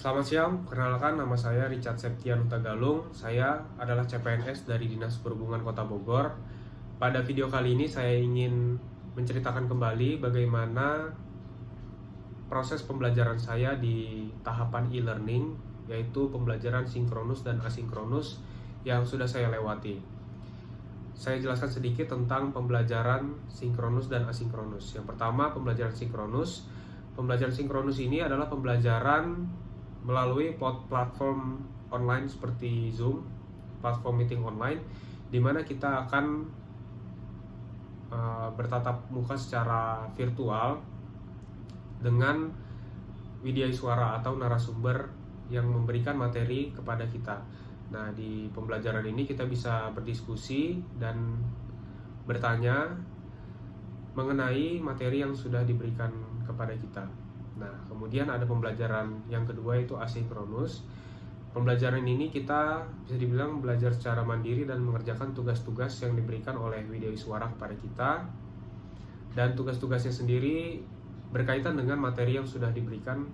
Selamat siang, perkenalkan nama saya Richard Septian Hutagalung. Saya adalah CPNS dari Dinas Perhubungan Kota Bogor. Pada video kali ini saya ingin menceritakan kembali bagaimana proses pembelajaran saya di tahapan e-learning, yaitu pembelajaran sinkronus dan asinkronus yang sudah saya lewati. Saya jelaskan sedikit tentang pembelajaran sinkronus dan asinkronus. Yang pertama, pembelajaran sinkronus. Pembelajaran sinkronus ini adalah pembelajaran melalui platform online seperti Zoom, platform meeting online, di mana kita akan bertatap muka secara virtual dengan widya suara atau narasumber yang memberikan materi kepada kita. Nah, di pembelajaran ini kita bisa berdiskusi dan bertanya mengenai materi yang sudah diberikan kepada kita. Nah, kemudian ada pembelajaran yang kedua, yaitu asinkronus. Pembelajaran ini kita bisa dibilang belajar secara mandiri dan mengerjakan tugas-tugas yang diberikan oleh widya suara kepada kita. Dan tugas-tugasnya sendiri berkaitan dengan materi yang sudah diberikan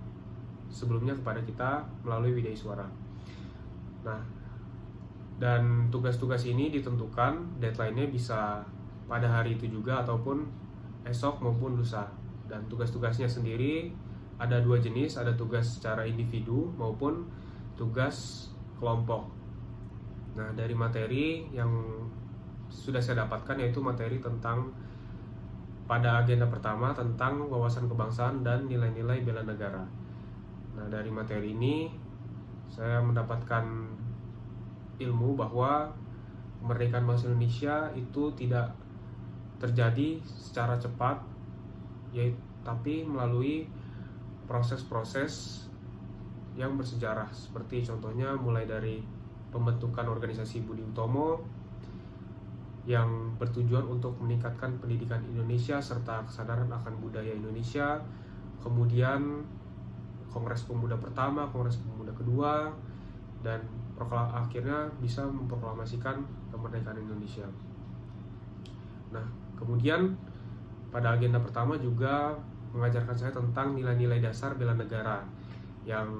sebelumnya kepada kita melalui widya suara. Nah, dan tugas-tugas ini ditentukan deadline-nya bisa pada hari itu juga ataupun esok maupun lusa. Dan tugas-tugasnya sendiri ada dua jenis, ada tugas secara individu maupun tugas kelompok. Nah, dari materi yang sudah saya dapatkan yaitu materi tentang pada agenda pertama tentang wawasan kebangsaan dan nilai-nilai bela negara. Nah, dari materi ini saya mendapatkan ilmu bahwa kemerdekaan bangsa Indonesia itu tidak terjadi secara cepat, yaitu tapi melalui proses-proses yang bersejarah, seperti contohnya mulai dari pembentukan organisasi Budi Utomo yang bertujuan untuk meningkatkan pendidikan Indonesia serta kesadaran akan budaya Indonesia, kemudian Kongres Pemuda pertama, Kongres Pemuda kedua, dan akhirnya bisa memproklamasikan kemerdekaan Indonesia. Nah, kemudian pada agenda pertama juga mengajarkan saya tentang nilai-nilai dasar bela negara yang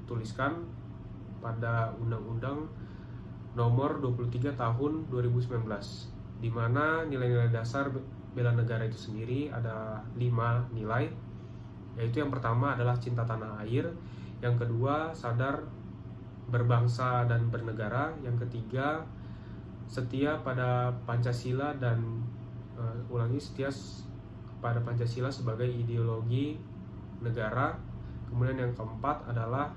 dituliskan pada Undang-Undang Nomor 23 Tahun 2019, di mana nilai-nilai dasar bela negara itu sendiri ada 5 nilai, yaitu yang pertama adalah cinta tanah air, yang kedua sadar berbangsa dan bernegara, yang ketiga setia pada Pancasila dan setia pada Pancasila sebagai ideologi negara. Kemudian yang keempat adalah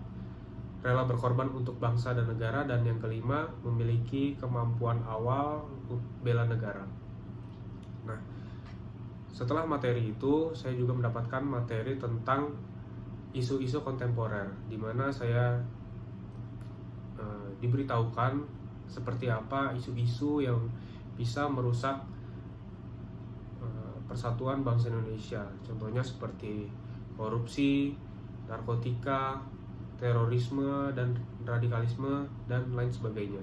rela berkorban untuk bangsa dan negara, dan yang kelima memiliki kemampuan awal untuk bela negara. Nah, setelah materi itu saya juga mendapatkan materi tentang isu-isu kontemporer, di mana saya diberitahukan seperti apa isu-isu yang bisa merusak persatuan bangsa Indonesia. Contohnya seperti korupsi, narkotika, terorisme, dan radikalisme, dan lain sebagainya.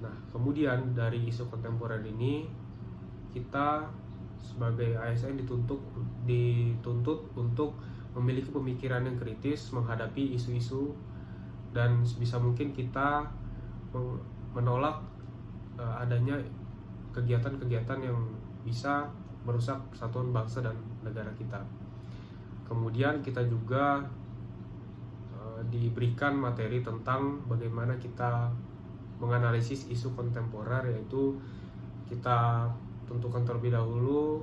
Nah, kemudian dari isu kontemporer ini kita sebagai ASN dituntut untuk memiliki pemikiran yang kritis menghadapi isu-isu, dan sebisa mungkin kita menolak adanya kegiatan-kegiatan yang bisa merusak persatuan bangsa dan negara kita. Kemudian kita juga diberikan materi tentang bagaimana kita menganalisis isu kontemporer, yaitu kita tentukan terlebih dahulu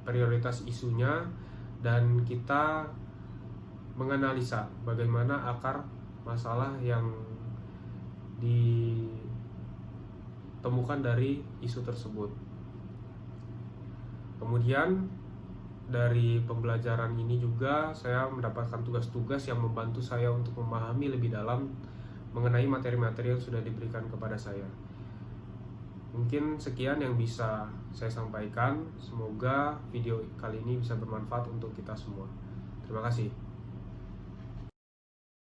prioritas isunya dan kita menganalisa bagaimana akar masalah yang ditemukan dari isu tersebut. Kemudian dari pembelajaran ini juga saya mendapatkan tugas-tugas yang membantu saya untuk memahami lebih dalam mengenai materi-materi yang sudah diberikan kepada saya. Mungkin sekian yang bisa saya sampaikan. Semoga video kali ini bisa bermanfaat untuk kita semua. Terima kasih.